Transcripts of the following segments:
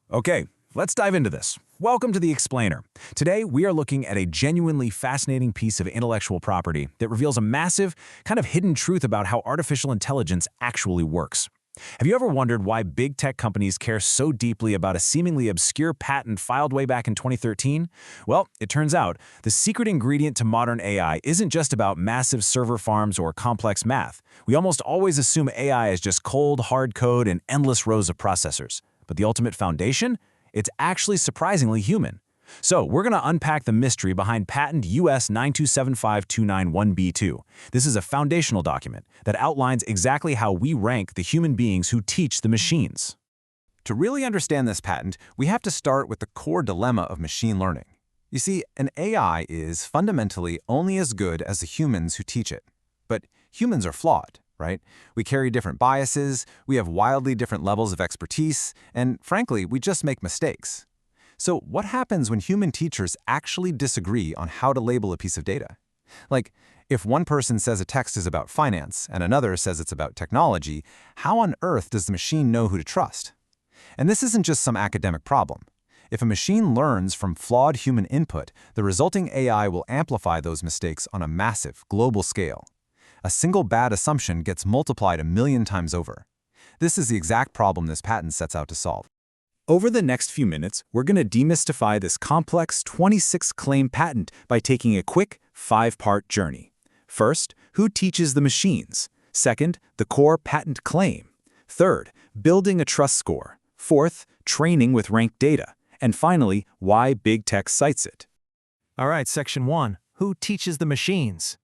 Okay, let's dive into this. Welcome to The Explainer. Today, we are looking at a genuinely fascinating piece of intellectual property that reveals a massive, kind of hidden truth about how artificial intelligence actually works. Have you ever wondered why big tech companies care so deeply about a seemingly obscure patent filed way back in 2013? Well, it turns out the secret ingredient to modern AI isn't just about massive server farms or complex math. We almost always assume AI is just cold, hard code and endless rows of processors. But the ultimate foundation? It's actually surprisingly human. So we're going to unpack the mystery behind patent US9275291B2. This is a foundational document that outlines exactly how we rank the human beings who teach the machines. To really understand this patent, we have to start with the core dilemma of machine learning. You see, an AI is fundamentally only as good as the humans who teach it. But humans are flawed, right? We carry different biases, we have wildly different levels of expertise, and frankly, we just make mistakes. So what happens when human teachers actually disagree on how to label a piece of data? Like, if one person says a text is about finance and another says it's about technology, how on earth does the machine know who to trust? And this isn't just some academic problem. If a machine learns from flawed human input, the resulting AI will amplify those mistakes on a massive, global scale. A single bad assumption gets multiplied 1,000,000 times over. This is the exact problem this patent sets out to solve. Over the next few minutes, we're going to demystify this complex 26-claim patent by taking a quick 5-part journey. First, who teaches the machines? Second, the core patent claim. Third, building a trust score. Fourth, training with ranked data. And finally, why big tech cites it. All right, Section 1. Who teaches the machines?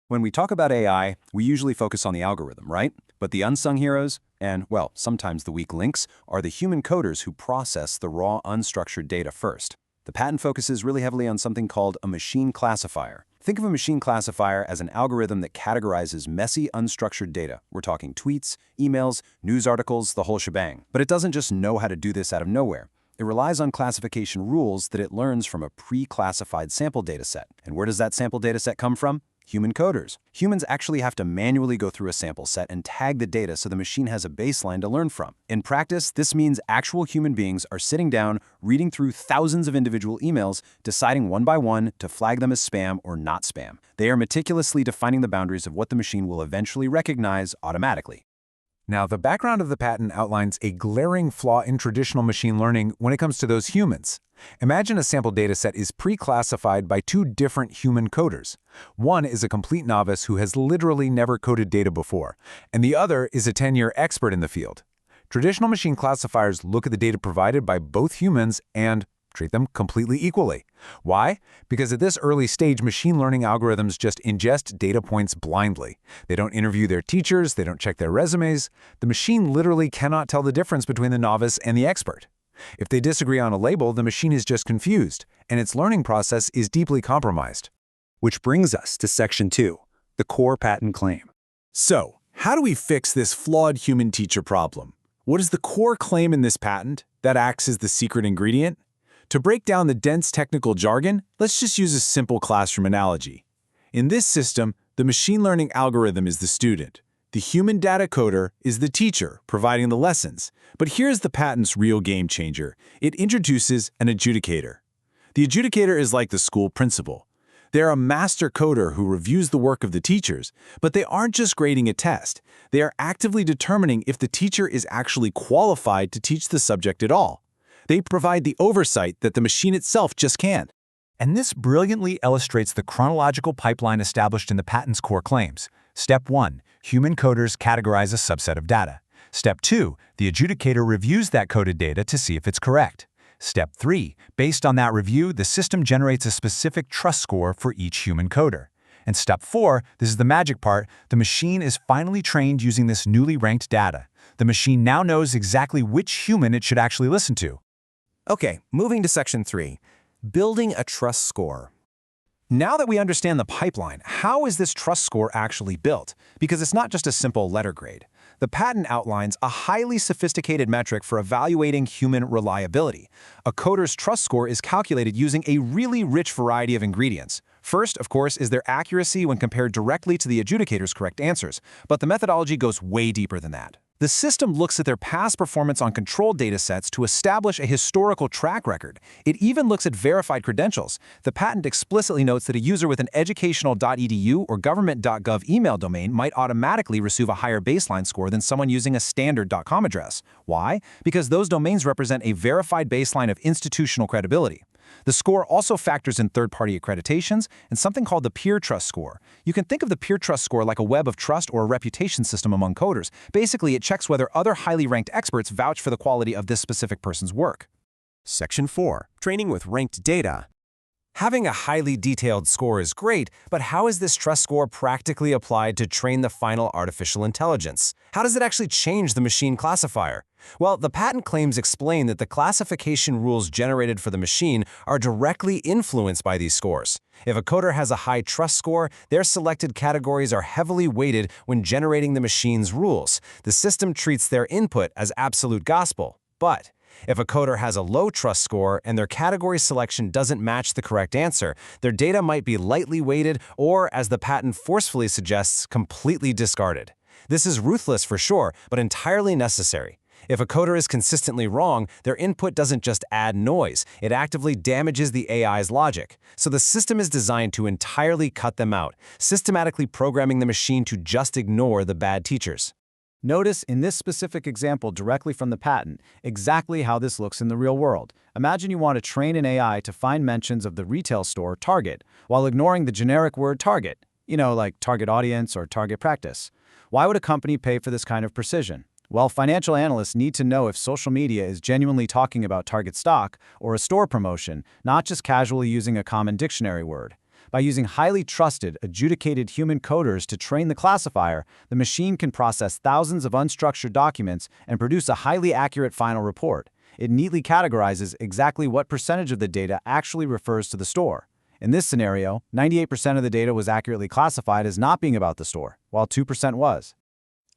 When we talk about AI, we usually focus on the algorithm, right? But the unsung heroes, and, well, sometimes the weak links, are the human coders who process the raw, unstructured data first. The patent focuses really heavily on something called a machine classifier. Think of a machine classifier as an algorithm that categorizes messy, unstructured data. We're talking tweets, emails, news articles, the whole shebang. But it doesn't just know how to do this out of nowhere. It relies on classification rules that it learns from a pre-classified sample dataset. And where does that sample dataset come from? Human coders. Humans actually have to manually go through a sample set and tag the data so the machine has a baseline to learn from. In practice, this means actual human beings are sitting down, reading through thousands of individual emails, deciding one by one to flag them as spam or not spam. They are meticulously defining the boundaries of what the machine will eventually recognize automatically. Now, the background of the patent outlines a glaring flaw in traditional machine learning when it comes to those humans. Imagine a sample dataset is pre-classified by two different human coders. One is a complete novice who has literally never coded data before, and the other is a 10-year expert in the field. Traditional machine classifiers look at the data provided by both humans and treat them completely equally. Why? Because at this early stage, machine learning algorithms just ingest data points blindly. They don't interview their teachers, they don't check their resumes. The machine literally cannot tell the difference between the novice and the expert. If they disagree on a label, the machine is just confused, and its learning process is deeply compromised. Which brings us to Section 2, the core patent claim. So, how do we fix this flawed human teacher problem? What is the core claim in this patent that acts as the secret ingredient? To break down the dense technical jargon, let's just use a simple classroom analogy. In this system, the machine learning algorithm is the student. The human data coder is the teacher, providing the lessons. But here's the patent's real game changer. It introduces an adjudicator. The adjudicator is like the school principal. They're a master coder who reviews the work of the teachers, but they aren't just grading a test. They are actively determining if the teacher is actually qualified to teach the subject at all. They provide the oversight that the machine itself just can't. And this brilliantly illustrates the chronological pipeline established in the patent's core claims. Step 1. Human coders categorize a subset of data. Step 2. The adjudicator reviews that coded data to see if it's correct. Step 3. Based on that review, the system generates a specific trust score for each human coder. And Step 4, this is the magic part, the machine is finally trained using this newly ranked data. The machine now knows exactly which human it should actually listen to. Okay, moving to Section 3, building a trust score. Now that we understand the pipeline, how is this trust score actually built? Because it's not just a simple letter grade. The patent outlines a highly sophisticated metric for evaluating human reliability. A coder's trust score is calculated using a really rich variety of ingredients. First, of course, is their accuracy when compared directly to the adjudicator's correct answers, but the methodology goes way deeper than that. The system looks at their past performance on controlled datasets to establish a historical track record. It even looks at verified credentials. The patent explicitly notes that a user with an educational.edu or government.gov email domain might automatically receive a higher baseline score than someone using a standard.com address. Why? Because those domains represent a verified baseline of institutional credibility. The score also factors in third-party accreditations and something called the peer trust score. You can think of the peer trust score like a web of trust or a reputation system among coders. Basically, it checks whether other highly ranked experts vouch for the quality of this specific person's work. Section 4. Training with ranked data. Having a highly detailed score is great, but how is this trust score practically applied to train the final artificial intelligence? How does it actually change the machine classifier? Well, the patent claims explain that the classification rules generated for the machine are directly influenced by these scores. If a coder has a high trust score, their selected categories are heavily weighted when generating the machine's rules. The system treats their input as absolute gospel. But if a coder has a low trust score and their category selection doesn't match the correct answer, their data might be lightly weighted or, as the patent forcefully suggests, completely discarded. This is ruthless for sure, but entirely necessary. If a coder is consistently wrong, their input doesn't just add noise, it actively damages the AI's logic. So the system is designed to entirely cut them out, systematically programming the machine to just ignore the bad teachers. Notice in this specific example directly from the patent exactly how this looks in the real world. Imagine you want to train an AI to find mentions of the retail store Target while ignoring the generic word Target, like target audience or target practice. Why would a company pay for this kind of precision? Well, financial analysts need to know if social media is genuinely talking about Target stock or a store promotion, not just casually using a common dictionary word. By using highly trusted, adjudicated human coders to train the classifier, the machine can process thousands of unstructured documents and produce a highly accurate final report. It neatly categorizes exactly what percentage of the data actually refers to the store. In this scenario, 98% of the data was accurately classified as not being about the store, while 2% was.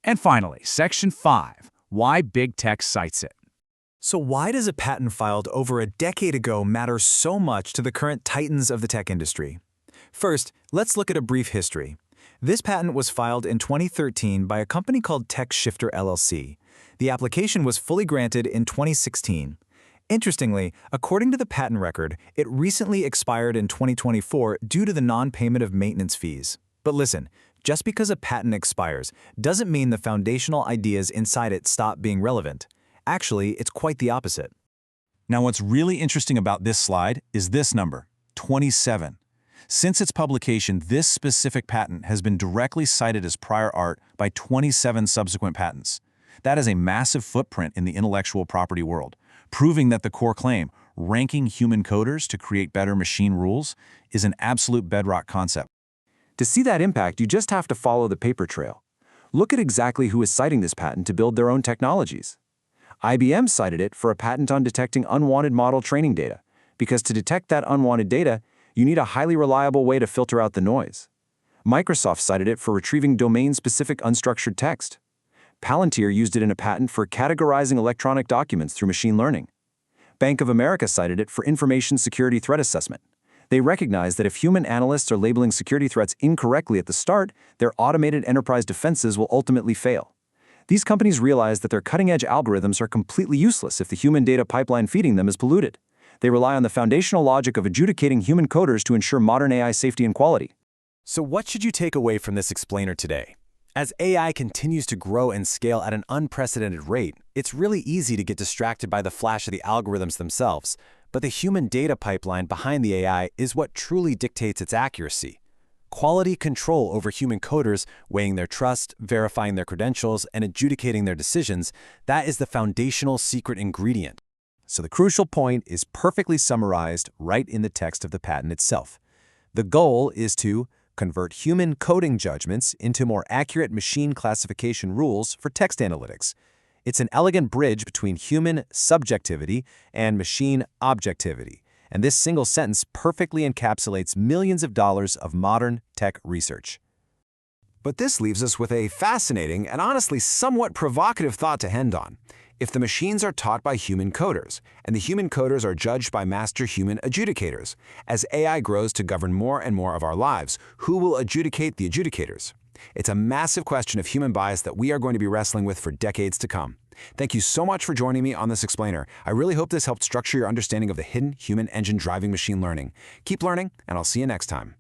And finally, Section 5. Why Big Tech cites it. So why does a patent filed over a decade ago matter so much to the current titans of the tech industry? First, let's look at a brief history. This patent was filed in 2013 by a company called TechShifter LLC. The application was fully granted in 2016. Interestingly, according to the patent record, it recently expired in 2024 due to the non-payment of maintenance fees. But listen, just because a patent expires doesn't mean the foundational ideas inside it stop being relevant. Actually, it's quite the opposite. Now, what's really interesting about this slide is this number, 27. Since its publication, this specific patent has been directly cited as prior art by 27 subsequent patents. That is a massive footprint in the intellectual property world, proving that the core claim, ranking human coders to create better machine rules, is an absolute bedrock concept. To see that impact, you just have to follow the paper trail. Look at exactly who is citing this patent to build their own technologies. IBM cited it for a patent on detecting unwanted model training data, because to detect that unwanted data, you need a highly reliable way to filter out the noise. Microsoft cited it for retrieving domain-specific unstructured text. Palantir used it in a patent for categorizing electronic documents through machine learning. Bank of America cited it for information security threat assessment. They recognize that if human analysts are labeling security threats incorrectly at the start, their automated enterprise defenses will ultimately fail. These companies realize that their cutting-edge algorithms are completely useless if the human data pipeline feeding them is polluted. They rely on the foundational logic of adjudicating human coders to ensure modern AI safety and quality. So what should you take away from this explainer today? As AI continues to grow and scale at an unprecedented rate, it's really easy to get distracted by the flash of the algorithms themselves. But the human data pipeline behind the AI is what truly dictates its accuracy. Quality control over human coders, weighing their trust, verifying their credentials, and adjudicating their decisions, that is the foundational secret ingredient. So the crucial point is perfectly summarized right in the text of the patent itself. The goal is to convert human coding judgments into more accurate machine classification rules for text analytics. It's an elegant bridge between human subjectivity and machine objectivity, and this single sentence perfectly encapsulates millions of dollars of modern tech research. But this leaves us with a fascinating and honestly somewhat provocative thought to end on. If the machines are taught by human coders, and the human coders are judged by master human adjudicators, as AI grows to govern more and more of our lives, who will adjudicate the adjudicators? It's a massive question of human bias that we are going to be wrestling with for decades to come. Thank you so much for joining me on this explainer. I really hope this helped structure your understanding of the hidden human engine driving machine learning. Keep learning, and I'll see you next time.